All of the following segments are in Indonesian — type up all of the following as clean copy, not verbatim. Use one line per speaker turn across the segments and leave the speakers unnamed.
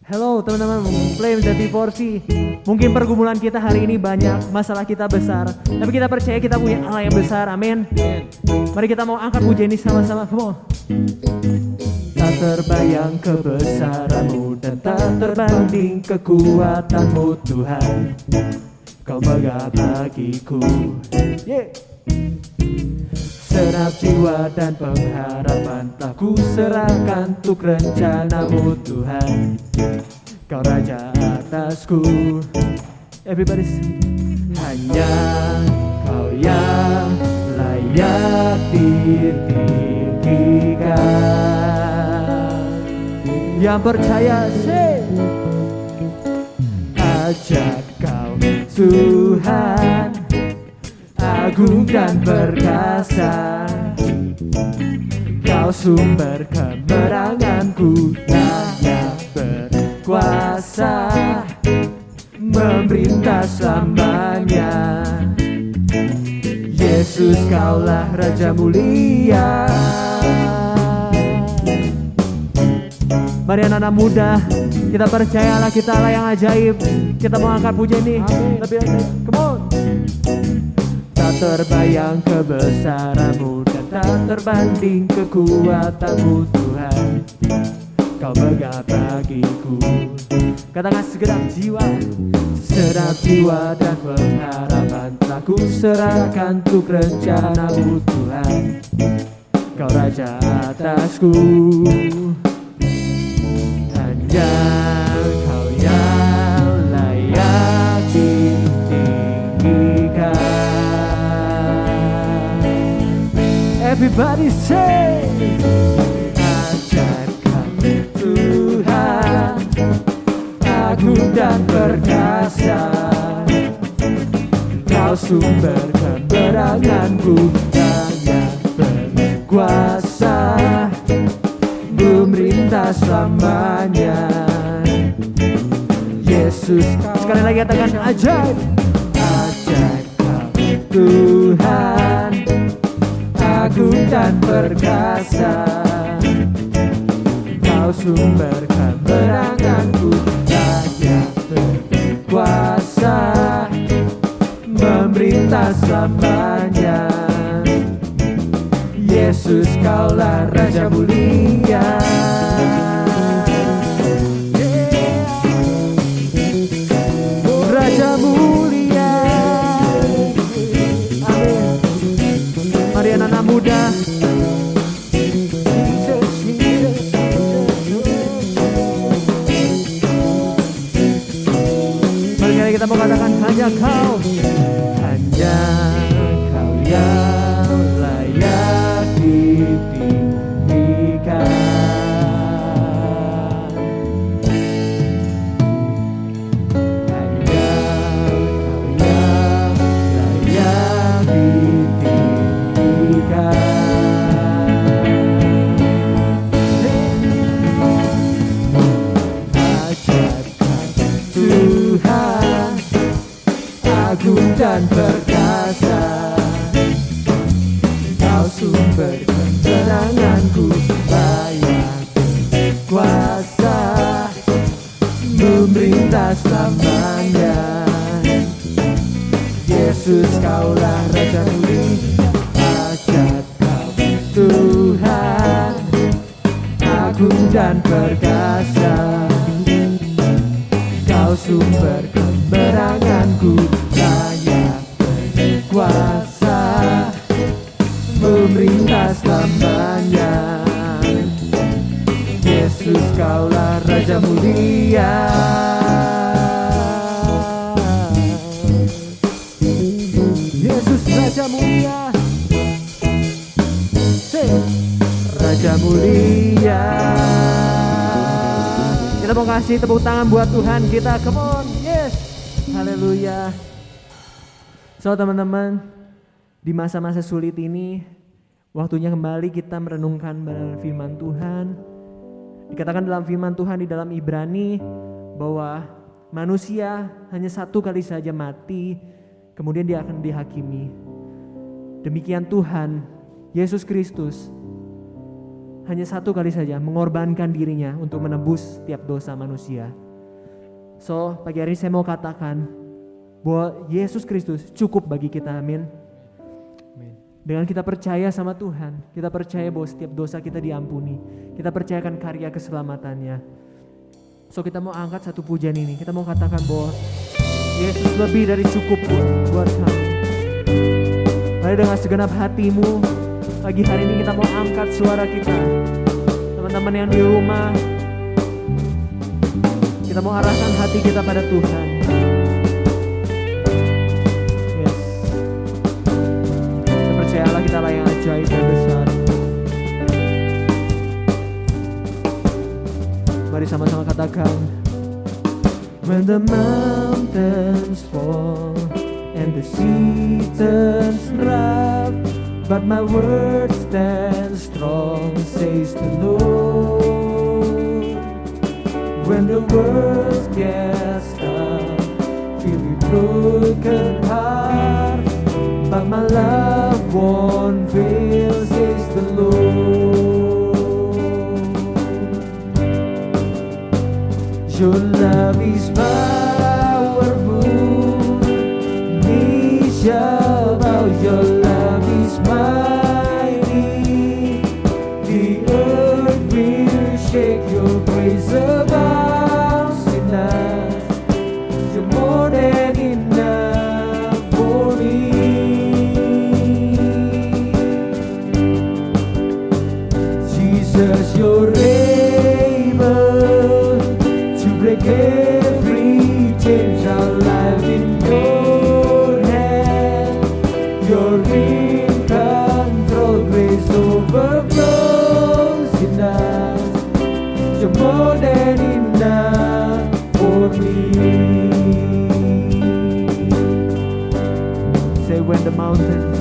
Halo teman-teman, Flame dan Divorsi. Mungkin pergumulan kita hari ini banyak, masalah kita besar, tapi kita percaya kita punya Allah yang besar, amin. Mari kita mau angkat pujian ini sama-sama, come on. Tak terbayang kebesaranmu dan tak terbanding kekuatanmu Tuhan. Kau megah bagiku, yeah. Senap jiwa dan pengharapan telah ku serahkan untuk rencanamu Tuhan. Kau raja atasku. Everybody sing. Hanya kau yang layak ditinggikan. Yang percaya say. Ajak kau Tuhan, agung dan perkasa. Kau sumber kemenanganku, Raja berkuasa, memerintah selamanya. Yesus kaulah Raja mulia. Mari anak-anak muda, kita percayalah kita Allah yang ajaib. Kita mau angkat pujian ini lebih ajaib, come on. Tak terbayang kebesaranmu dan tak terbanding kekuatanmu Tuhan. Kau megah bagiku. Katakan segenap jiwa, segenap jiwa dan pengharapan telah ku serahkan untuk rencanamu Tuhan. Kau raja atasku. Hanya kau yang layak ditinggikan. Everybody say, ajak kau Tuhan, agung dan perkasa. Kau sumber kemenanganku, Raja berkuasa, memerintah selamanya. Yesus, sekali lagi katakan ajaib. Ajak kau Tuhan, agung dan perkasa. Kau sumber kemenanganku, Raja berkuasa, memerintah selamanya. Yesus kaulah Raja mulia. Raja mulia. Amin. Mari anak-anak muda, mari kita mau katakan hanya kau, hanya kau yang layak ditinggikan. Hanya kau yang layak ditinggikan. Ajarkan Tuhan, agung dan perkasa. Kau sumber kemenanganku, layak berkuasa, memerintah selamanya. Yesus kaulah Raja mulia. Ajak kau Tuhan, agung dan perkasa. Kau sumber kemenanganku, layak berkuasa, memerintah selamanya. Yesus kaulah Raja mulia. Yesus Raja mulia. Say, Raja mulia. Kita mau kasih tepuk tangan buat Tuhan kita, come on, yes, haleluya. So teman-teman, di masa-masa sulit ini, waktunya kembali kita merenungkan firman Tuhan. Dikatakan dalam firman Tuhan di dalam Ibrani bahwa manusia hanya satu kali saja mati, kemudian dia akan dihakimi. Demikian Tuhan Yesus Kristus hanya satu kali saja mengorbankan dirinya untuk menebus setiap dosa manusia. So, pagi hari ini saya mau katakan bahwa Yesus Kristus cukup bagi kita, amin. Dengan kita percaya sama Tuhan, kita percaya bahwa setiap dosa kita diampuni, kita percayakan karya keselamatannya. So, kita mau angkat satu pujian ini, kita mau katakan bahwa Yesus lebih dari cukup buat kami. Mari dengan segenap hatimu, pagi hari ini kita mau angkat suara kita. Teman-teman yang di rumah, kita mau arahkan hati kita pada Tuhan. Yes. Kita percayalah kita lah yang ajaib dan besar. Mari sama-sama katakan. When the mountains fall and the sea turns rough, but my word stands strong, says the Lord. When the world gets tough, feel me broken heart, but my love won't fail, says the Lord. Your love is powerful, knees shall bow. Your love is mighty, the earth will shake. Your praise abounds in us. You're more than enough for me. Jesus, you're able to break every chain. Our life in your hand. You're in control. Grace overflows in us. You're more than enough for me. Say when the mountains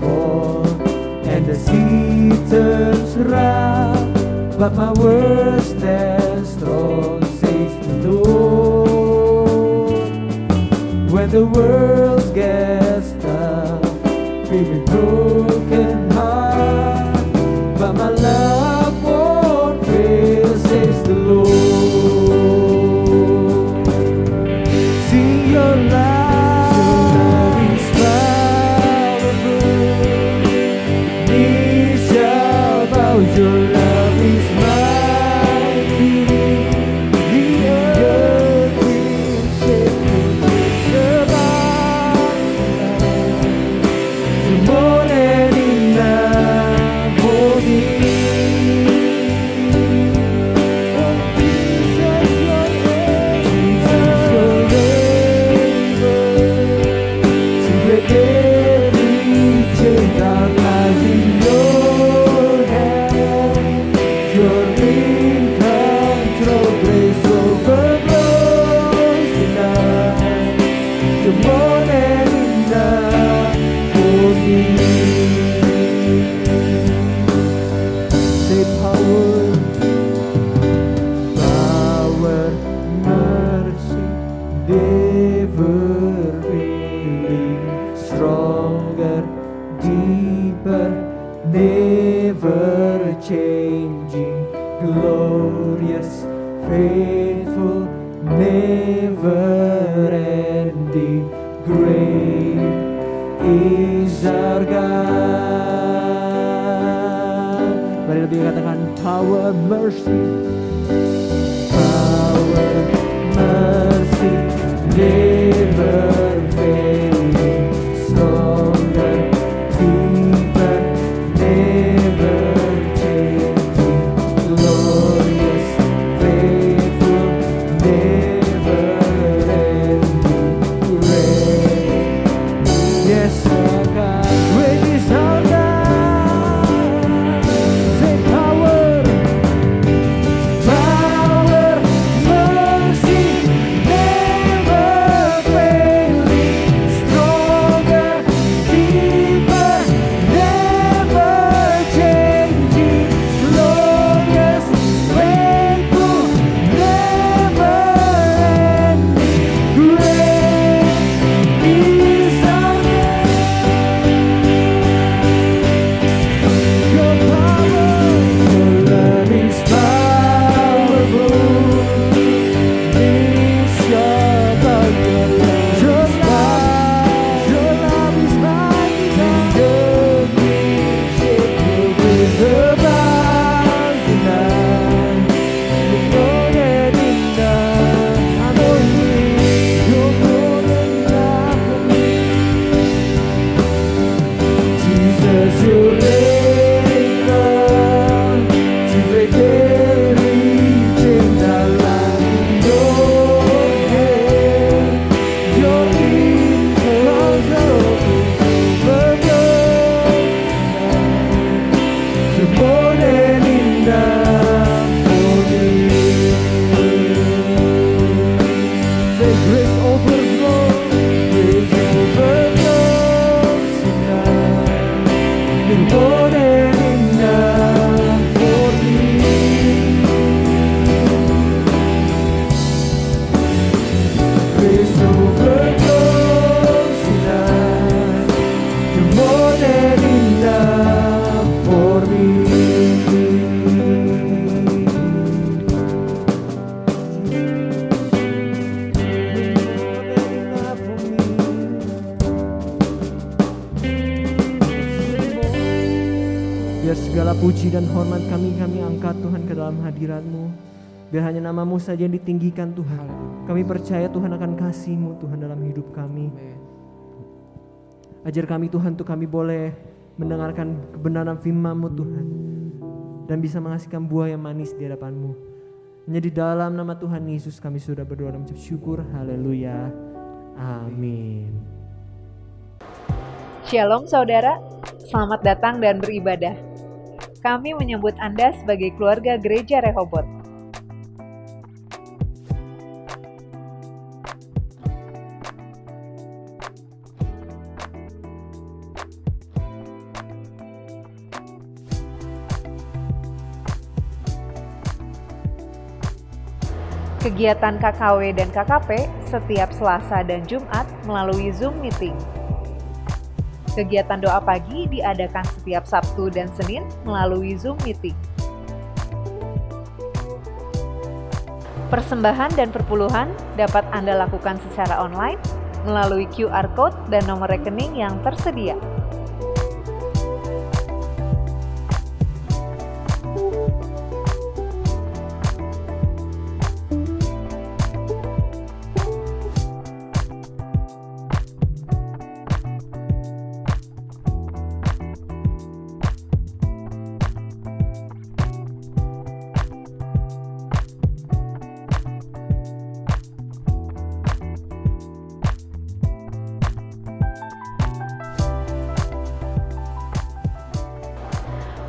fall and the sea turns rough, but my word stands strong, says the Lord. When the world gets tough, feel me broken heart, but my love won't fail, says the Lord. See your love is powerful, knees shall bow. Your love is mighty, the earth will shake. Your you're more than enough for me. Oh, Jesus, you're able to break every chain. Our lives in your hand. You're in control. Grace overflows in us. You're more than enough for me. Say power, mercy, never failing, stronger, deeper, never changing, glorious, faithful, never ending, great is our God. Mari lebih katakan power, mercy, never failing, stronger, deeper, never changing, glorious, faithful, never ending, great. Yes, our God, great is our God. Say power, mercy, never failing. puji dan hormat kami angkat Tuhan ke dalam hadirat-Mu. Biar hanya nama-Mu saja yang ditinggikan Tuhan. Kami percaya Tuhan akan kasih-Mu Tuhan dalam hidup kami. Ajar kami Tuhan untuk kami boleh mendengarkan kebenaran firman-Mu Tuhan. Dan bisa menghasilkan buah yang manis di hadapan-Mu. Hanya di dalam nama Tuhan Yesus kami sudah berdoa dan mengucap syukur. Haleluya. Amin.
Shalom saudara, selamat datang dan beribadah. Kami menyambut Anda sebagai keluarga Gereja Rehobot. Kegiatan KKW dan KKP setiap Selasa dan Jumat melalui Zoom Meeting. Kegiatan doa pagi diadakan setiap Sabtu dan Senin melalui Zoom Meeting. Persembahan dan perpuluhan dapat Anda lakukan secara online melalui QR Code dan nomor rekening yang tersedia.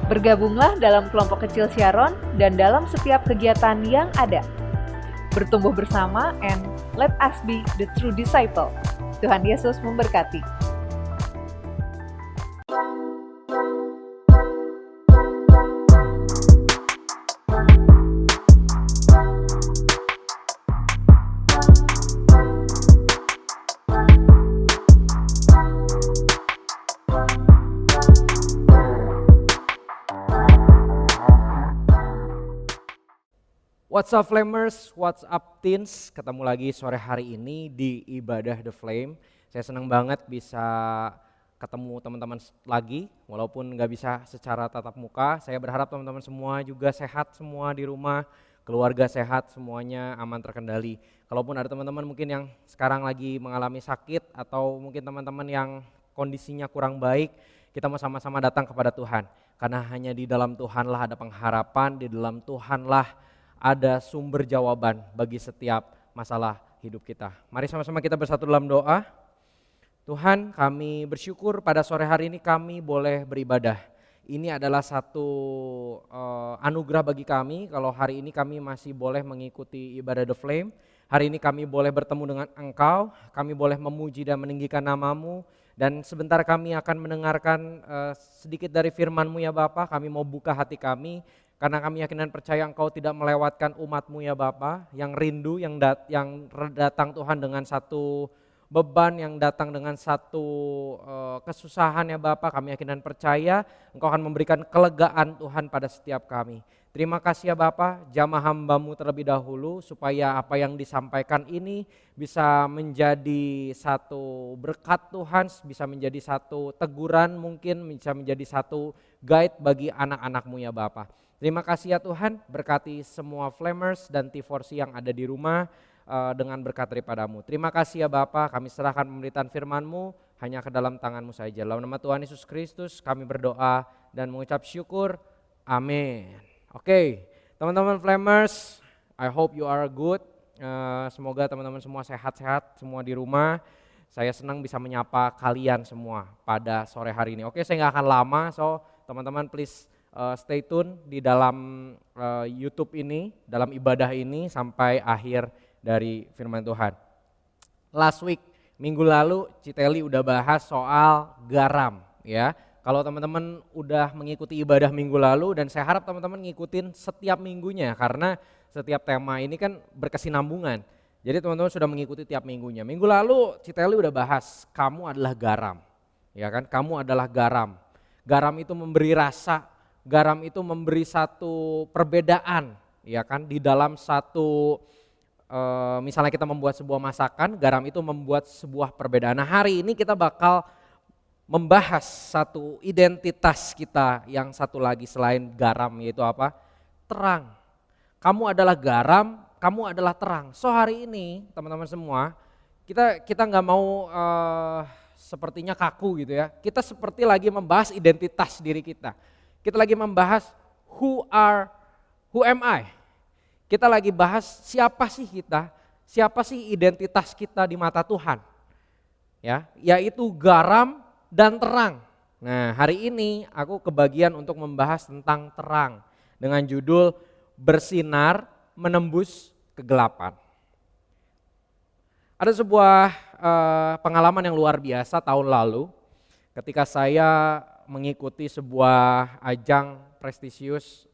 Bergabunglah dalam kelompok kecil Sharon dan dalam setiap kegiatan yang ada. Bertumbuh bersama and let us be the true disciple. Tuhan Yesus memberkati.
What's up Flamers, what's up teens, ketemu lagi sore hari ini di Ibadah The Flame. Saya senang banget bisa ketemu teman-teman lagi, walaupun gak bisa secara tatap muka. Saya berharap teman-teman semua juga sehat semua di rumah, keluarga sehat, semuanya aman terkendali. Kalaupun ada teman-teman mungkin yang sekarang lagi mengalami sakit atau mungkin teman-teman yang kondisinya kurang baik, kita mau sama-sama datang kepada Tuhan. Karena hanya di dalam Tuhanlah ada pengharapan, di dalam Tuhanlah ada sumber jawaban bagi setiap masalah hidup kita. Mari sama-sama kita bersatu dalam doa. Tuhan, kami bersyukur pada sore hari ini kami boleh beribadah. Ini adalah satu anugerah bagi kami kalau hari ini kami masih boleh mengikuti ibadah The Flame. Hari ini kami boleh bertemu dengan Engkau, kami boleh memuji dan meninggikan nama-Mu. Dan sebentar kami akan mendengarkan sedikit dari firman-Mu ya Bapa. Kami mau buka hati kami. Karena kami yakin dan percaya Engkau tidak melewatkan umat-Mu ya Bapa, yang rindu, yang datang Tuhan dengan satu beban, yang datang dengan satu kesusahan ya Bapa. Kami yakin dan percaya Engkau akan memberikan kelegaan Tuhan pada setiap kami. Terima kasih ya Bapa, jamah hamba-Mu terlebih dahulu supaya apa yang disampaikan ini bisa menjadi satu berkat Tuhan, bisa menjadi satu teguran mungkin, bisa menjadi satu guide bagi anak-anak-Mu ya Bapa. Terima kasih ya Tuhan, berkati semua Flamers dan T4C yang ada di rumah dengan berkat daripada-Mu. Terima kasih ya Bapa, kami serahkan pemberitaan firman-Mu hanya ke dalam tangan-Mu saja. Dalam nama Tuhan Yesus Kristus kami berdoa dan mengucap syukur. Amin. Oke, teman-teman Flamers, I hope you are good. Semoga teman-teman semua sehat-sehat semua di rumah. Saya senang bisa menyapa kalian semua pada sore hari ini. Oke, saya nggak akan lama, so teman-teman please stay tune di dalam YouTube ini, dalam ibadah ini sampai akhir dari firman Tuhan. Last week, minggu lalu Citeli udah bahas soal garam ya. Kalau teman-teman udah mengikuti ibadah minggu lalu dan saya harap teman-teman ngikutin setiap minggunya karena setiap tema ini kan berkesinambungan. Jadi teman-teman sudah mengikuti tiap minggunya. Minggu lalu Citeli udah bahas kamu adalah garam. Ya kan? Kamu adalah garam. Garam itu memberi rasa. Garam itu memberi satu perbedaan, ya kan, di dalam satu, misalnya kita membuat sebuah masakan, garam itu membuat sebuah perbedaan. Nah hari ini kita bakal membahas satu identitas kita yang satu lagi selain garam, yaitu apa? Terang. Kamu adalah garam, kamu adalah terang. So hari ini teman-teman semua, kita nggak mau sepertinya kaku gitu ya. Kita seperti lagi membahas identitas diri kita. Kita lagi membahas who am I? Kita lagi bahas siapa sih kita? Siapa sih identitas kita di mata Tuhan? Ya, yaitu garam dan terang. Nah, hari ini aku kebagian untuk membahas tentang terang dengan judul bersinar menembus kegelapan. Ada sebuah pengalaman yang luar biasa tahun lalu ketika saya mengikuti sebuah ajang prestisius,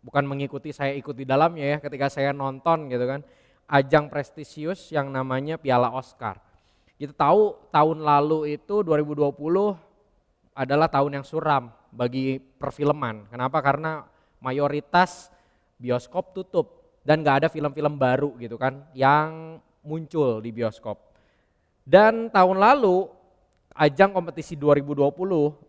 bukan mengikuti, saya ikut di dalamnya ya, ketika saya nonton gitu kan, ajang prestisius yang namanya Piala Oscar. Kita tahu tahun lalu itu 2020 adalah tahun yang suram bagi perfilman. Kenapa? Karena mayoritas bioskop tutup dan gak ada film-film baru gitu kan yang muncul di bioskop. Dan tahun lalu ajang kompetisi 2020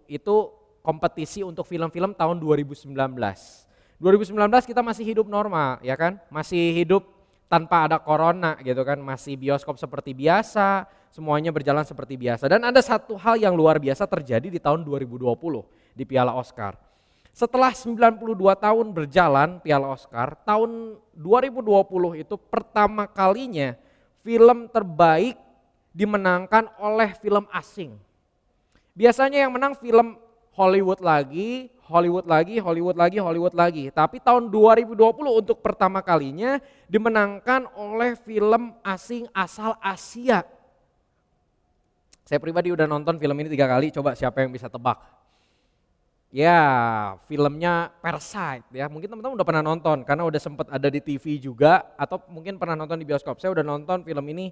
itu kompetisi untuk film-film tahun 2019. 2019 kita masih hidup normal ya kan, masih hidup tanpa ada corona gitu kan, masih bioskop seperti biasa, semuanya berjalan seperti biasa. Dan ada satu hal yang luar biasa terjadi di tahun 2020 di Piala Oscar. Setelah 92 tahun berjalan Piala Oscar, tahun 2020 itu pertama kalinya film terbaik dimenangkan oleh film asing. Biasanya yang menang film Hollywood lagi. Tapi tahun 2020 untuk pertama kalinya dimenangkan oleh film asing asal Asia. Saya pribadi udah nonton film ini 3 kali, coba siapa yang bisa tebak? Ya, filmnya Parasite ya. Mungkin teman-teman udah pernah nonton karena udah sempat ada di TV juga atau mungkin pernah nonton di bioskop. Saya udah nonton film ini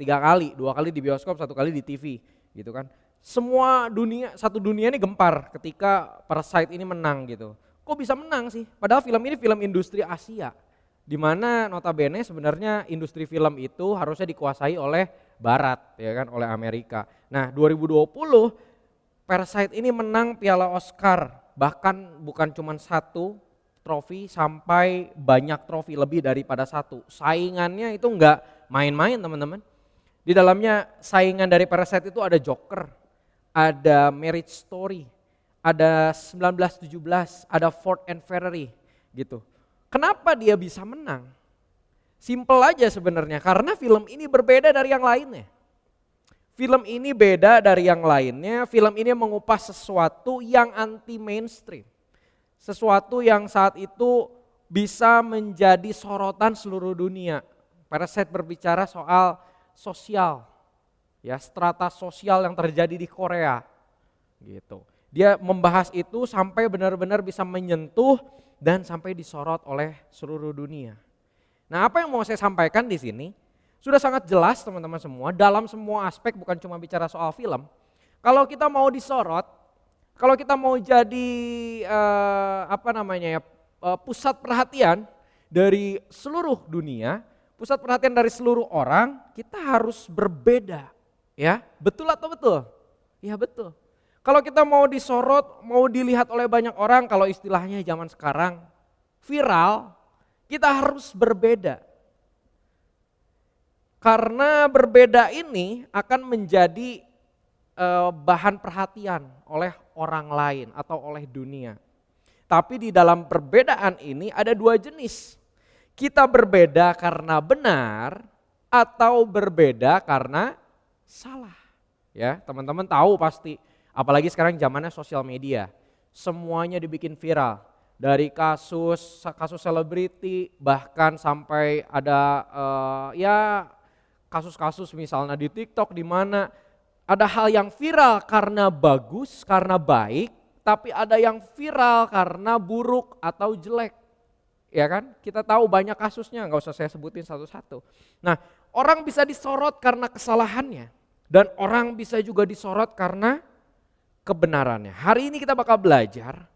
3 kali, 2 kali di bioskop, 1 kali di TV gitu kan. Semua dunia, satu dunia ini gempar ketika Parasite ini menang gitu. Kok bisa menang sih? Padahal film ini film industri Asia, di mana notabene sebenarnya industri film itu harusnya dikuasai oleh Barat, ya kan, oleh Amerika. Nah 2020 Parasite ini menang Piala Oscar, bahkan bukan cuma 1 trofi sampai banyak trofi, lebih daripada 1. Saingannya itu enggak main-main teman-teman. Di dalamnya saingan dari Parasite itu ada Joker, ada Marriage Story, ada 1917, ada Ford and Ferrari gitu. Kenapa dia bisa menang? Simple aja sebenarnya, karena film ini berbeda dari yang lainnya. Film ini beda dari yang lainnya, film ini mengupas sesuatu yang anti mainstream. Sesuatu yang saat itu bisa menjadi sorotan seluruh dunia. Parasite berbicara soal sosial, ya, strata sosial yang terjadi di Korea gitu. Dia membahas itu sampai benar-benar bisa menyentuh dan sampai disorot oleh seluruh dunia. Nah, apa yang mau saya sampaikan di sini sudah sangat jelas teman-teman semua, dalam semua aspek, bukan cuma bicara soal film. Kalau kita mau disorot, kalau kita mau jadi pusat perhatian dari seluruh dunia, pusat perhatian dari seluruh orang, kita harus berbeda. Ya, betul atau betul? Ya betul. Kalau kita mau disorot, mau dilihat oleh banyak orang, kalau istilahnya zaman sekarang viral, kita harus berbeda. Karena berbeda ini akan menjadi bahan perhatian oleh orang lain atau oleh dunia. Tapi di dalam perbedaan ini ada 2 jenis. Kita berbeda karena benar atau berbeda karena salah. Ya, teman-teman tahu pasti, apalagi sekarang zamannya sosial media. Semuanya dibikin viral. Dari kasus selebriti, bahkan sampai ada kasus-kasus misalnya di TikTok di mana ada hal yang viral karena bagus, karena baik, tapi ada yang viral karena buruk atau jelek. Ya kan? Kita tahu banyak kasusnya, nggak usah saya sebutin satu-satu. Nah, orang bisa disorot karena kesalahannya dan orang bisa juga disorot karena kebenarannya. Hari ini kita bakal belajar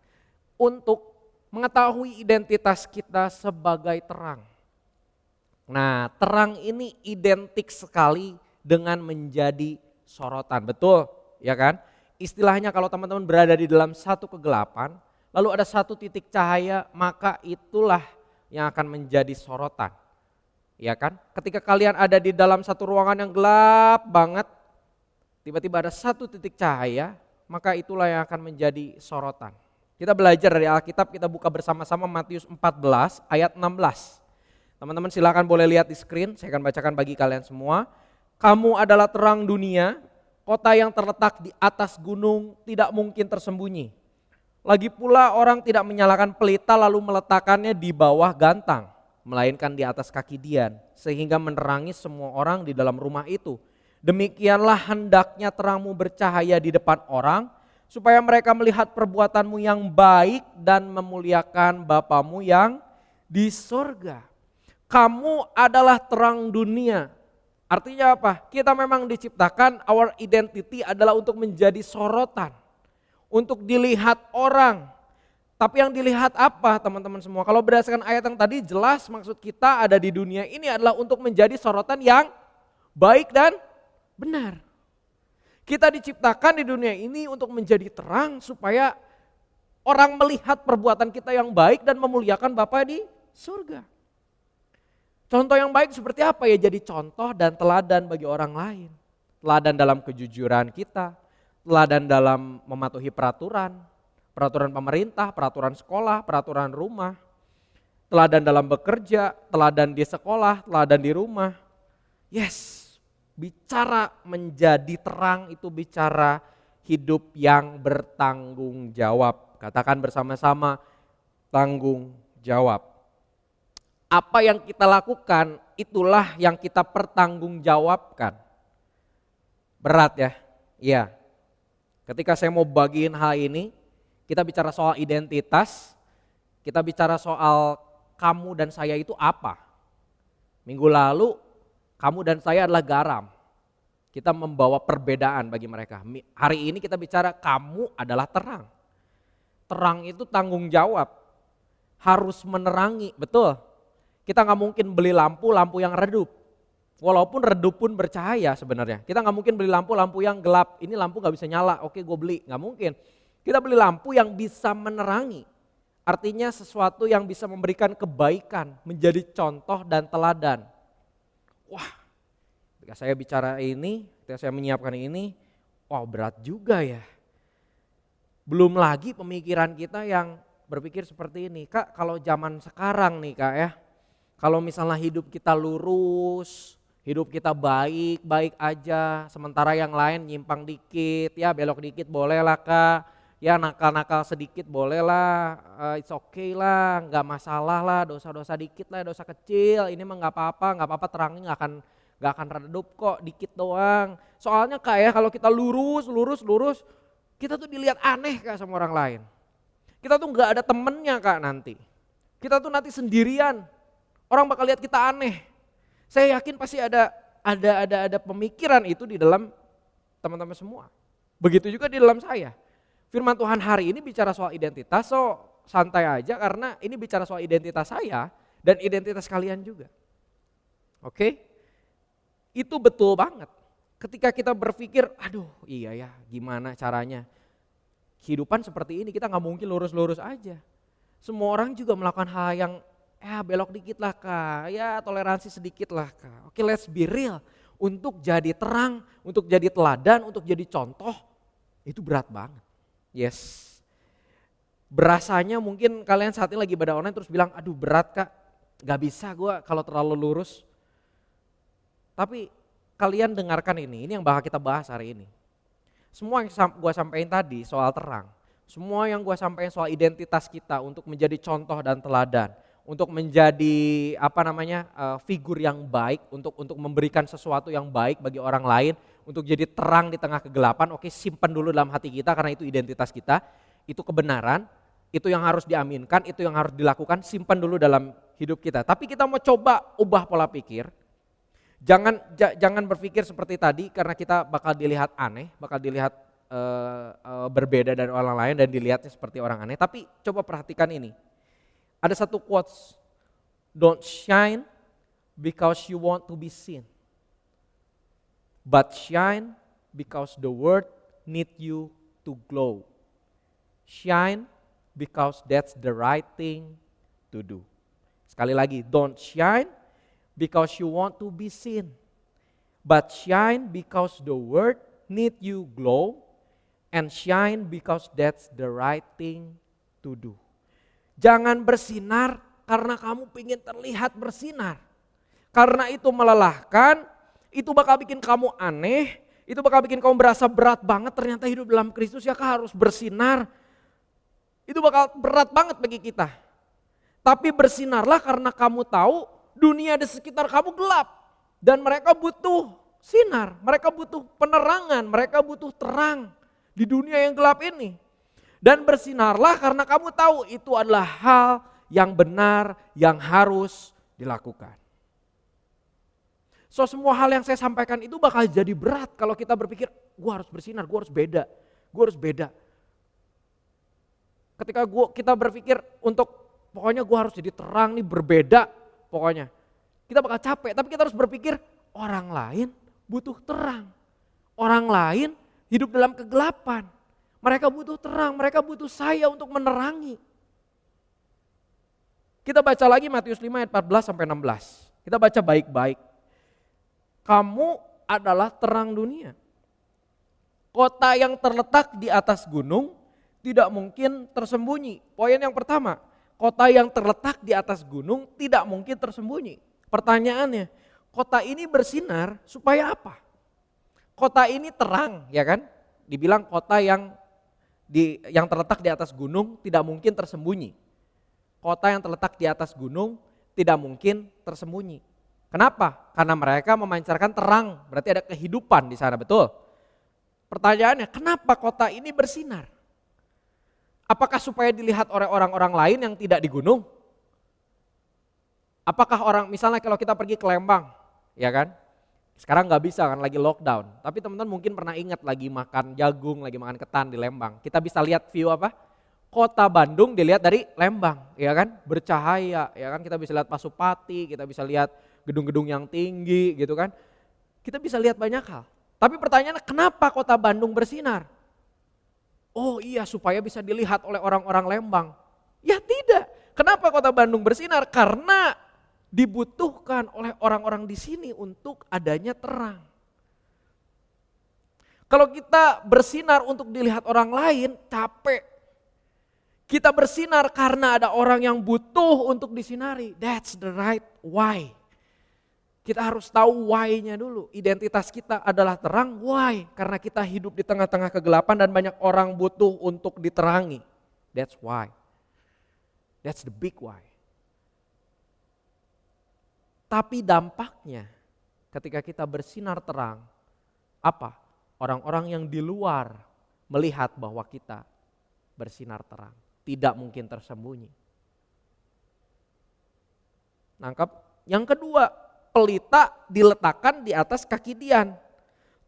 untuk mengetahui identitas kita sebagai terang. Nah, terang ini identik sekali dengan menjadi sorotan, betul ya kan? istilahnya kalau teman-teman berada di dalam satu kegelapan, lalu ada satu titik cahaya, maka itulah yang akan menjadi sorotan. Ya kan? Ketika kalian ada di dalam satu ruangan yang gelap banget, tiba-tiba ada satu titik cahaya, maka itulah yang akan menjadi sorotan. Kita belajar dari Alkitab, kita buka bersama-sama Matius 14 ayat 16. Teman-teman silakan boleh lihat di screen, saya akan bacakan bagi kalian semua. Kamu adalah terang dunia. Kota yang terletak di atas gunung tidak mungkin tersembunyi. Lagi pula orang tidak menyalakan pelita lalu meletakkannya di bawah gantang, melainkan di atas kaki dian, sehingga menerangi semua orang di dalam rumah itu. Demikianlah hendaknya terangmu bercahaya di depan orang, supaya mereka melihat perbuatanmu yang baik dan memuliakan Bapamu yang di sorga. Kamu adalah terang dunia. Artinya apa? Kita memang diciptakan, our identity adalah untuk menjadi sorotan, untuk dilihat orang. Tapi yang dilihat apa teman-teman semua? Kalau berdasarkan ayat yang tadi jelas maksud kita ada di dunia ini adalah untuk menjadi sorotan yang baik dan benar. Kita diciptakan di dunia ini untuk menjadi terang supaya orang melihat perbuatan kita yang baik dan memuliakan Bapa di surga. Contoh yang baik seperti apa ya? Jadi contoh dan teladan bagi orang lain. Teladan dalam kejujuran kita, teladan dalam mematuhi peraturan pemerintah, peraturan sekolah, peraturan rumah, teladan dalam bekerja, teladan di sekolah, teladan di rumah. Yes, bicara menjadi terang itu bicara hidup yang bertanggung jawab. Katakan bersama-sama, tanggung jawab. Apa yang kita lakukan itulah yang kita pertanggungjawabkan. Berat ya? Iya. Ketika saya mau bagiin hal ini, kita bicara soal identitas, kita bicara soal kamu dan saya itu apa. Minggu lalu, kamu dan saya adalah garam. Kita membawa perbedaan bagi mereka. Hari ini kita bicara kamu adalah terang. Terang itu tanggung jawab, harus menerangi, betul. Kita nggak mungkin beli lampu yang redup. Walaupun redup pun bercahaya sebenarnya. Kita nggak mungkin beli lampu yang gelap. Ini lampu nggak bisa nyala, oke gue beli. Nggak mungkin. Kita beli lampu yang bisa menerangi. Artinya sesuatu yang bisa memberikan kebaikan, menjadi contoh dan teladan. Wah, ketika saya bicara ini, ketika saya menyiapkan ini, wah berat juga ya. Belum lagi pemikiran kita yang berpikir seperti ini. Kak, kalau zaman sekarang nih Kak ya, kalau misalnya hidup kita lurus, hidup kita baik-baik aja, sementara yang lain nyimpang dikit, ya belok dikit boleh lah Kak, ya nakal-nakal sedikit boleh lah, it's okay lah, gak masalah lah, dosa-dosa dikit lah, dosa kecil, ini mah gak apa-apa, terangnya gak akan redup kok, dikit doang. Soalnya Kak ya kalau kita lurus, kita tuh dilihat aneh Kak sama orang lain. Kita tuh gak ada temennya Kak nanti, kita tuh nanti sendirian. Orang bakal lihat kita aneh. Saya yakin pasti ada pemikiran itu di dalam teman-teman semua. Begitu juga di dalam saya. Firman Tuhan hari ini bicara soal identitas, so santai aja karena ini bicara soal identitas saya dan identitas kalian juga. Oke? Itu betul banget. Ketika kita berpikir, aduh iya ya gimana caranya. Kehidupan seperti ini kita gak mungkin lurus-lurus aja. Semua orang juga melakukan hal yang belok dikit lah Kak, ya toleransi sedikit lah Kak. Oke, let's be real. Untuk jadi terang, untuk jadi teladan, untuk jadi contoh, itu berat banget. Yes. Berasanya mungkin kalian saat ini lagi ibadah online terus bilang, aduh berat Kak, gak bisa gue kalau terlalu lurus. Tapi kalian dengarkan ini yang bakal kita bahas hari ini. Semua yang gue sampaikan tadi soal terang, semua yang gue sampaikan soal identitas kita untuk menjadi contoh dan teladan, untuk menjadi figur yang baik, untuk memberikan sesuatu yang baik bagi orang lain, untuk jadi terang di tengah kegelapan. Oke, simpan dulu dalam hati kita karena itu identitas kita, itu kebenaran, itu yang harus diaminkan, itu yang harus dilakukan, simpan dulu dalam hidup kita. Tapi kita mau coba ubah pola pikir. Jangan berpikir seperti tadi karena kita bakal dilihat aneh, bakal dilihat berbeda dari orang lain dan dilihatnya seperti orang aneh. Tapi coba perhatikan ini. Ada satu quotes, don't shine because you want to be seen, but shine because the world need you to glow. Shine because that's the right thing to do. Sekali lagi, don't shine because you want to be seen, but shine because the world need you glow, and shine because that's the right thing to do. Jangan bersinar karena kamu ingin terlihat bersinar. Karena itu melelahkan, itu bakal bikin kamu aneh, itu bakal bikin kamu berasa berat banget ternyata hidup dalam Kristus ya harus bersinar. Itu bakal berat banget bagi kita. Tapi bersinarlah karena kamu tahu dunia di sekitar kamu gelap. Dan mereka butuh sinar, mereka butuh penerangan, mereka butuh terang di dunia yang gelap ini. Dan bersinarlah karena kamu tahu itu adalah hal yang benar, yang harus dilakukan. So semua hal yang saya sampaikan itu bakal jadi berat kalau kita berpikir, gue harus bersinar, gue harus beda, gue harus beda. Ketika kita berpikir untuk pokoknya gue harus jadi terang nih, berbeda pokoknya. Kita bakal capek, tapi kita harus berpikir orang lain butuh terang. Orang lain hidup dalam kegelapan. Mereka butuh terang, mereka butuh saya untuk menerangi. Kita baca lagi Matius 5 ayat 14 sampai 16. Kita baca baik-baik. Kamu adalah terang dunia. Kota yang terletak di atas gunung tidak mungkin tersembunyi. Poin yang pertama, kota yang terletak di atas gunung tidak mungkin tersembunyi. Pertanyaannya, kota ini bersinar supaya apa? Kota ini terang, ya kan? Dibilang kota yang terletak di atas gunung tidak mungkin tersembunyi. Kota yang terletak di atas gunung tidak mungkin tersembunyi. Kenapa? Karena mereka memancarkan terang, berarti ada kehidupan di sana, betul? Pertanyaannya, kenapa kota ini bersinar? Apakah supaya dilihat oleh orang-orang lain yang tidak di gunung? Apakah misalnya kalau kita pergi ke Lembang, ya kan? Sekarang nggak bisa kan, lagi lockdown. Tapi teman-teman mungkin pernah ingat lagi makan jagung, lagi makan ketan di Lembang. Kita bisa lihat view apa? Kota Bandung dilihat dari Lembang, ya kan? Bercahaya, ya kan? Kita bisa lihat Pasupati, kita bisa lihat gedung-gedung yang tinggi gitu kan. Kita bisa lihat banyak hal. Tapi pertanyaannya, kenapa kota Bandung bersinar? Oh iya, supaya bisa dilihat oleh orang-orang Lembang. Ya tidak. Kenapa kota Bandung bersinar? Karena dibutuhkan oleh orang-orang di sini untuk adanya terang. Kalau kita bersinar untuk dilihat orang lain, capek. Kita bersinar karena ada orang yang butuh untuk disinari. That's the right why. Kita harus tahu why-nya dulu. Identitas kita adalah terang, why? Karena kita hidup di tengah-tengah kegelapan dan banyak orang butuh untuk diterangi. That's why. That's the big why. Tapi dampaknya ketika kita bersinar terang, apa? Orang-orang yang di luar melihat bahwa kita bersinar terang. Tidak mungkin tersembunyi. Nangkap? Yang kedua, pelita diletakkan di atas kaki Dian.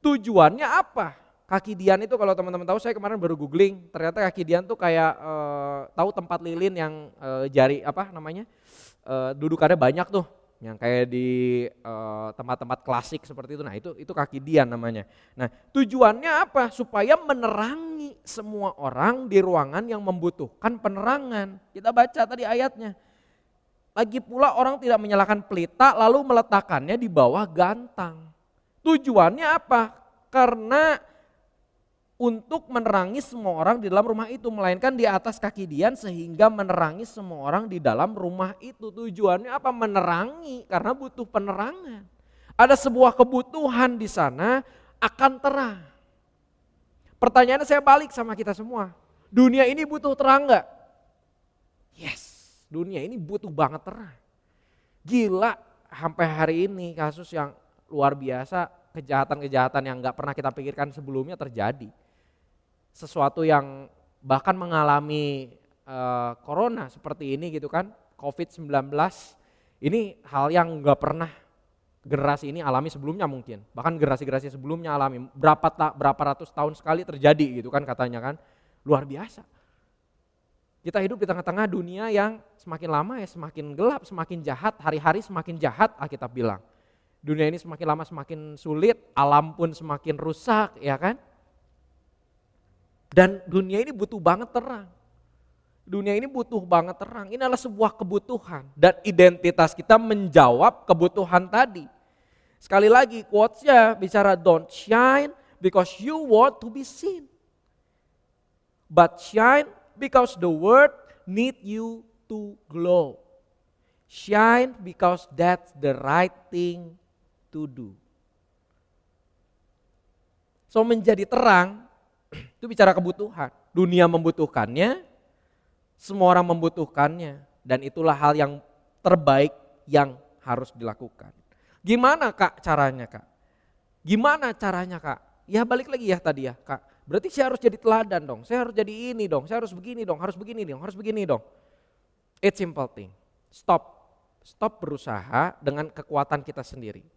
Tujuannya apa? Kaki Dian itu kalau teman-teman tahu, saya kemarin baru googling, ternyata kaki Dian tuh kayak tahu tempat lilin yang dudukannya banyak tuh, yang kayak di tempat-tempat klasik seperti itu. Nah itu kaki Dian namanya. Nah tujuannya apa? Supaya menerangi semua orang di ruangan yang membutuhkan penerangan. Kita baca tadi ayatnya. Lagi pula orang tidak menyalakan pelita lalu meletakkannya di bawah gantang. Tujuannya apa? Karena untuk menerangi semua orang di dalam rumah itu, melainkan di atas kaki Dian sehingga menerangi semua orang di dalam rumah itu. Tujuannya apa? Menerangi, karena butuh penerangan. Ada sebuah kebutuhan di sana akan terang. Pertanyaannya saya balik sama kita semua. Dunia ini butuh terang enggak? Yes. Dunia ini butuh banget terang. Gila, sampai hari ini kasus yang luar biasa, kejahatan-kejahatan yang gak pernah kita pikirkan sebelumnya terjadi. Sesuatu yang bahkan mengalami corona seperti ini gitu kan, COVID-19, ini hal yang gak pernah generasi ini alami sebelumnya mungkin. Bahkan generasi-generasi sebelumnya alami, berapa ratus tahun sekali terjadi gitu kan katanya kan, luar biasa. Kita hidup di tengah-tengah dunia yang semakin lama ya semakin gelap, semakin jahat, hari-hari semakin jahat Alkitab bilang. Dunia ini semakin lama semakin sulit, alam pun semakin rusak, ya kan? Dan dunia ini butuh banget terang. Dunia ini butuh banget terang. Ini adalah sebuah kebutuhan. Dan identitas kita menjawab kebutuhan tadi. Sekali lagi quotes-nya bicara don't shine because you want to be seen. But shine because the world need you to glow. Shine because that's the right thing to do. So menjadi terang itu bicara kebutuhan. Dunia membutuhkannya, semua orang membutuhkannya, dan itulah hal yang terbaik yang harus dilakukan. Gimana Kak caranya Kak? Gimana caranya Kak? Ya balik lagi ya tadi ya Kak. Berarti saya harus jadi teladan dong, saya harus jadi ini dong, saya harus begini dong, harus begini dong, harus begini dong. It's simple thing. Stop berusaha dengan kekuatan kita sendiri.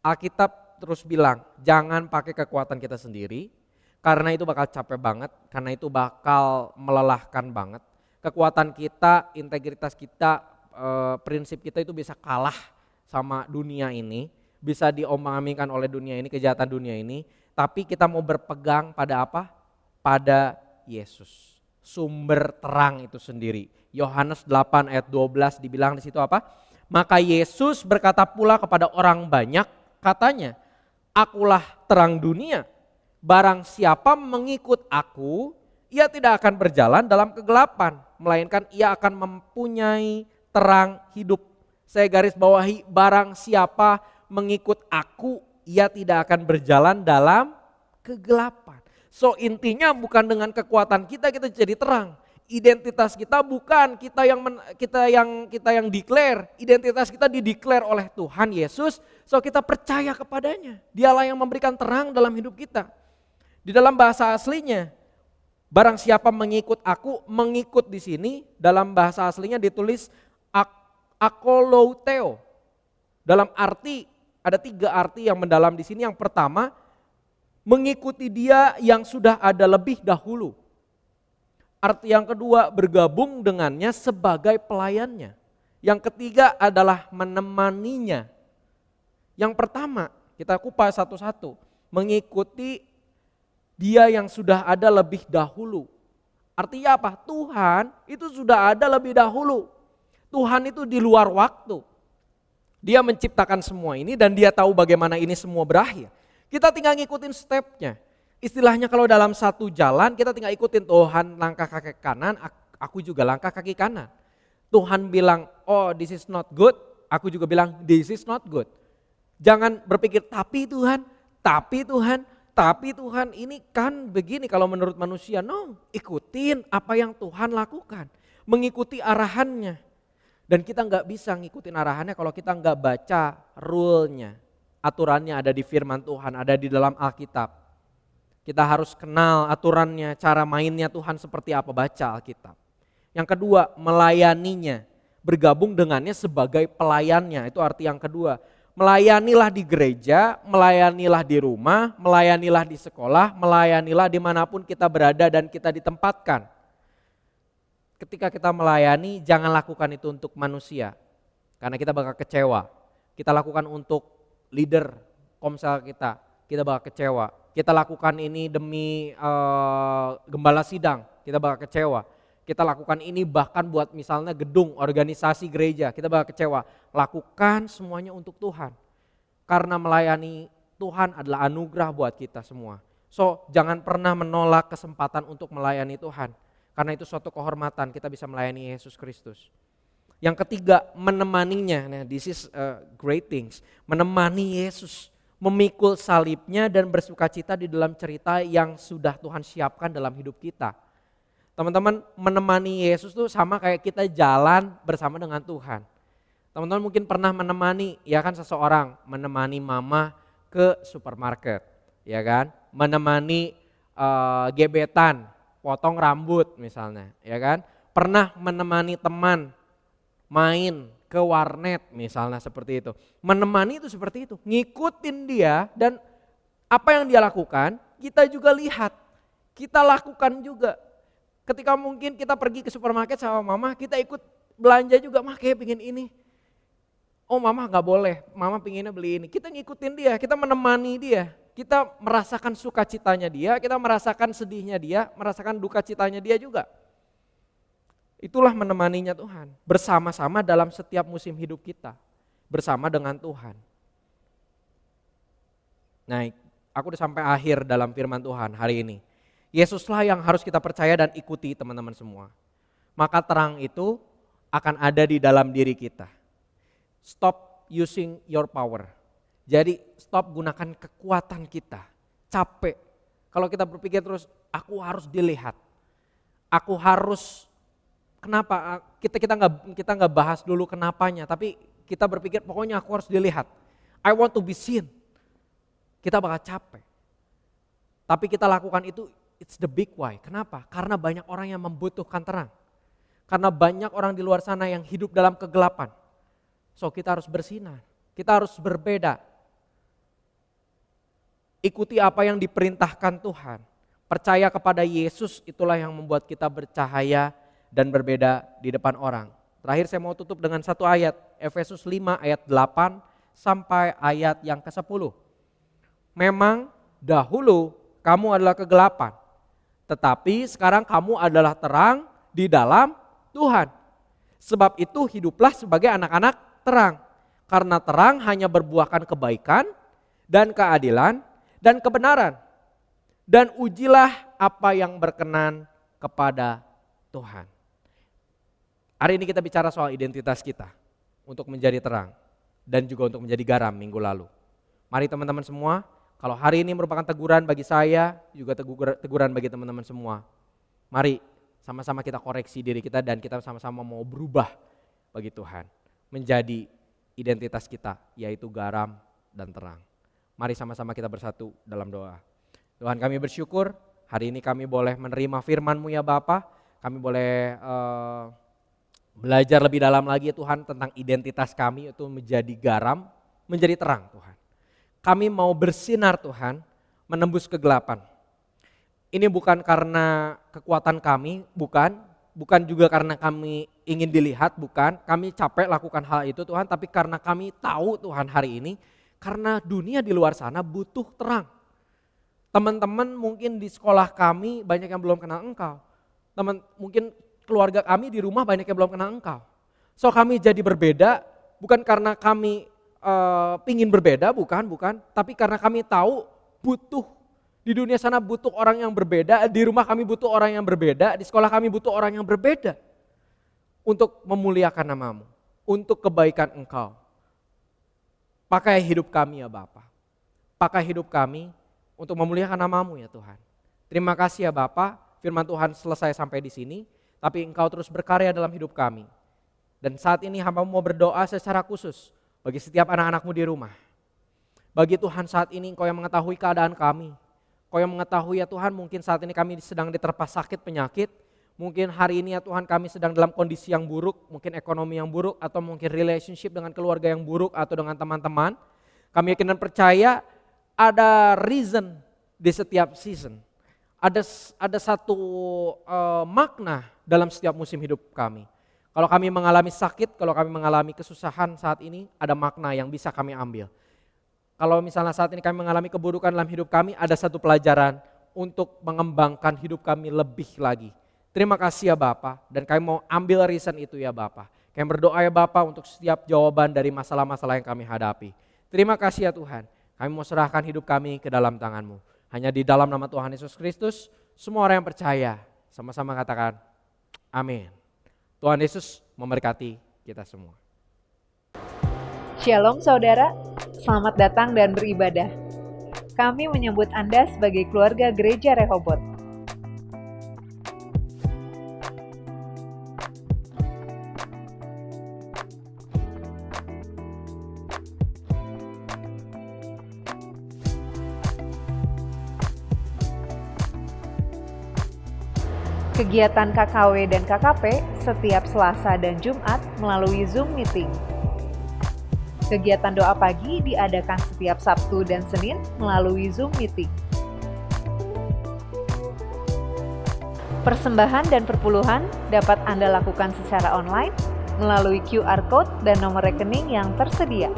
Alkitab terus bilang, jangan pakai kekuatan kita sendiri, karena itu bakal capek banget, karena itu bakal melelahkan banget. Kekuatan kita, integritas kita, prinsip kita itu bisa kalah sama dunia ini, bisa diombang-ambingkan oleh dunia ini, kejahatan dunia ini, tapi kita mau berpegang pada apa? Pada Yesus, sumber terang itu sendiri. Yohanes 8 ayat 12 dibilang di situ apa? Maka Yesus berkata pula kepada orang banyak, katanya, akulah terang dunia. Barang siapa mengikut aku, ia tidak akan berjalan dalam kegelapan, melainkan ia akan mempunyai terang hidup. Saya garis bawahi, barang siapa mengikut aku, ia tidak akan berjalan dalam kegelapan. So intinya bukan dengan kekuatan kita jadi terang. Identitas kita bukan kita yang declare, identitas kita dideklar oleh Tuhan Yesus, so kita percaya kepadanya. Dialah yang memberikan terang dalam hidup kita. Di dalam bahasa aslinya, barang siapa mengikut aku, mengikut di sini dalam bahasa aslinya ditulis akolouteo. Dalam arti, ada 3 arti yang mendalam di sini. Yang pertama, mengikuti dia yang sudah ada lebih dahulu. Arti yang kedua, bergabung dengannya sebagai pelayannya. Yang ketiga adalah menemaninya. Yang pertama, kita kupas satu-satu, mengikuti dia yang sudah ada lebih dahulu. Artinya apa? Tuhan itu sudah ada lebih dahulu. Tuhan itu di luar waktu. Dia menciptakan semua ini dan dia tahu bagaimana ini semua berakhir. Kita tinggal ngikutin stepnya. Istilahnya kalau dalam satu jalan kita tinggal ikutin Tuhan langkah kaki kanan, aku juga langkah kaki kanan. Tuhan bilang, oh this is not good, aku juga bilang this is not good. Jangan berpikir tapi Tuhan, ini kan begini kalau menurut manusia. No, ikutin apa yang Tuhan lakukan, mengikuti arahannya. Dan kita nggak bisa ngikutin arahannya kalau kita nggak baca rule-nya. Aturannya ada di firman Tuhan, ada di dalam Alkitab. Kita harus kenal aturannya, cara mainnya Tuhan seperti apa, baca Alkitab. Yang kedua, melayaninya, bergabung dengannya sebagai pelayannya, itu arti yang kedua. Melayanilah di gereja, melayanilah di rumah, melayanilah di sekolah, melayanilah dimanapun kita berada dan kita ditempatkan. Ketika kita melayani, jangan lakukan itu untuk manusia, karena kita bakal kecewa. Kita lakukan untuk leader komsel kita bakal kecewa. Kita lakukan ini demi gembala sidang, kita bakal kecewa. Kita lakukan ini bahkan buat misalnya gedung, organisasi gereja, kita bakal kecewa. Lakukan semuanya untuk Tuhan. Karena melayani Tuhan adalah anugerah buat kita semua. So jangan pernah menolak kesempatan untuk melayani Tuhan. Karena itu suatu kehormatan kita bisa melayani Yesus Kristus. Yang ketiga, menemaninya. Nah, this is great things. Menemani Yesus, memikul salibnya dan bersukacita di dalam cerita yang sudah Tuhan siapkan dalam hidup kita. Teman-teman, menemani Yesus itu sama kayak kita jalan bersama dengan Tuhan. Teman-teman mungkin pernah menemani, ya kan, seseorang, menemani mama ke supermarket, ya kan, menemani gebetan, potong rambut misalnya, ya kan, pernah menemani teman main ke warnet misalnya seperti itu. Menemani itu seperti itu, ngikutin dia dan apa yang dia lakukan kita juga lihat, kita lakukan juga. Ketika mungkin kita pergi ke supermarket sama mama, kita ikut belanja juga, mah kayak pengen ini. Oh mama gak boleh, mama pengennya beli ini. Kita ngikutin dia, kita menemani dia, Kita merasakan sukacitanya dia, kita merasakan sedihnya dia, merasakan duka citanya dia juga. Itulah menemaninya Tuhan, bersama-sama dalam setiap musim hidup kita, bersama dengan Tuhan. Nah, aku udah sampai akhir dalam firman Tuhan hari ini. Yesuslah yang harus kita percaya dan ikuti teman-teman semua. Maka terang itu akan ada di dalam diri kita. Stop using your power. Jadi stop gunakan kekuatan kita, capek. Kalau kita berpikir terus, aku harus dilihat, aku harus, kenapa? Kita nggak bahas dulu kenapanya, tapi kita berpikir pokoknya aku harus dilihat. I want to be seen. Kita bakal capek. Tapi kita lakukan itu, it's the big why. Kenapa? Karena banyak orang yang membutuhkan terang. Karena banyak orang di luar sana yang hidup dalam kegelapan. So kita harus bersinar, kita harus berbeda. Ikuti apa yang diperintahkan Tuhan. Percaya kepada Yesus, itulah yang membuat kita bercahaya dan berbeda di depan orang. Terakhir saya mau tutup dengan satu ayat, Efesus 5 ayat 8 sampai ayat yang ke-10. Memang dahulu kamu adalah kegelapan, tetapi sekarang kamu adalah terang di dalam Tuhan. Sebab itu hiduplah sebagai anak-anak terang. Karena terang hanya berbuahkan kebaikan dan keadilan dan kebenaran. Dan ujilah apa yang berkenan kepada Tuhan. Hari ini kita bicara soal identitas kita untuk menjadi terang dan juga untuk menjadi garam minggu lalu. Mari teman-teman semua, kalau hari ini merupakan teguran bagi saya, juga teguran bagi teman-teman semua. Mari sama-sama kita koreksi diri kita dan kita sama-sama mau berubah bagi Tuhan. Menjadi identitas kita, yaitu garam dan terang. Mari sama-sama kita bersatu dalam doa. Tuhan, kami bersyukur hari ini kami boleh menerima firman-Mu ya Bapa. Kami boleh belajar lebih dalam lagi ya Tuhan tentang identitas kami itu menjadi garam, menjadi terang Tuhan. Kami mau bersinar Tuhan, menembus kegelapan. Ini bukan karena kekuatan kami, bukan juga karena kami ingin dilihat, bukan. Kami capek lakukan hal itu Tuhan, tapi karena kami tahu Tuhan hari ini, karena dunia di luar sana butuh terang. Teman-teman mungkin di sekolah kami banyak yang belum kenal Engkau. Mungkin keluarga kami di rumah banyak yang belum kenal Engkau. So kami jadi berbeda, bukan karena kami pingin berbeda, bukan. Tapi karena kami tahu butuh, di dunia sana butuh orang yang berbeda, di rumah kami butuh orang yang berbeda, di sekolah kami butuh orang yang berbeda. Untuk memuliakan nama-Mu, untuk kebaikan Engkau. Pakai hidup kami ya Bapa. Pakai hidup kami untuk memuliakan nama-Mu ya Tuhan. Terima kasih ya Bapa, firman Tuhan selesai sampai di sini, tapi Engkau terus berkarya dalam hidup kami. Dan saat ini hamba mau berdoa secara khusus bagi setiap anak-anak-Mu di rumah. Bagi Tuhan saat ini Engkau yang mengetahui keadaan kami. Engkau yang mengetahui ya Tuhan, mungkin saat ini kami sedang diterpa sakit penyakit. Mungkin hari ini ya Tuhan kami sedang dalam kondisi yang buruk, mungkin ekonomi yang buruk, atau mungkin relationship dengan keluarga yang buruk, atau dengan teman-teman. Kami yakin dan percaya ada reason di setiap season. Ada satu makna dalam setiap musim hidup kami. Kalau kami mengalami sakit, kalau kami mengalami kesusahan saat ini, ada makna yang bisa kami ambil. Kalau misalnya saat ini kami mengalami keburukan dalam hidup kami, ada satu pelajaran untuk mengembangkan hidup kami lebih lagi. Terima kasih ya Bapa, dan kami mau ambil reason itu ya Bapa. Kami berdoa ya Bapa untuk setiap jawaban dari masalah-masalah yang kami hadapi. Terima kasih ya Tuhan, kami mau serahkan hidup kami ke dalam tangan-Mu. Hanya di dalam nama Tuhan Yesus Kristus, semua orang yang percaya sama-sama katakan amin. Tuhan Yesus memberkati kita semua.
Shalom saudara, selamat datang dan beribadah. Kami menyambut Anda sebagai keluarga Gereja Rehobot. Kegiatan KKW dan KKP setiap Selasa dan Jumat melalui Zoom Meeting. Kegiatan doa pagi diadakan setiap Sabtu dan Senin melalui Zoom Meeting. Persembahan dan perpuluhan dapat Anda lakukan secara online melalui QR Code dan nomor rekening yang tersedia.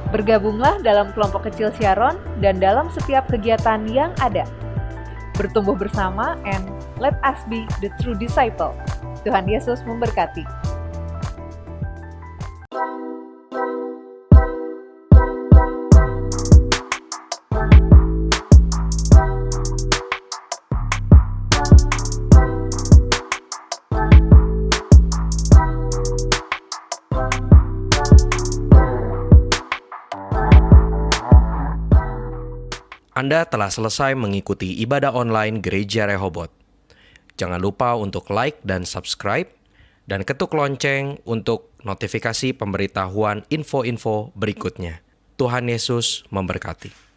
Bergabunglah dalam kelompok kecil Sharon dan dalam setiap kegiatan yang ada. Bertumbuh bersama and let us be the true disciple. Tuhan Yesus memberkati.
Anda telah selesai mengikuti ibadah online Gereja Rehobot. Jangan lupa untuk like dan subscribe, dan ketuk lonceng untuk notifikasi pemberitahuan info-info berikutnya. Tuhan Yesus memberkati.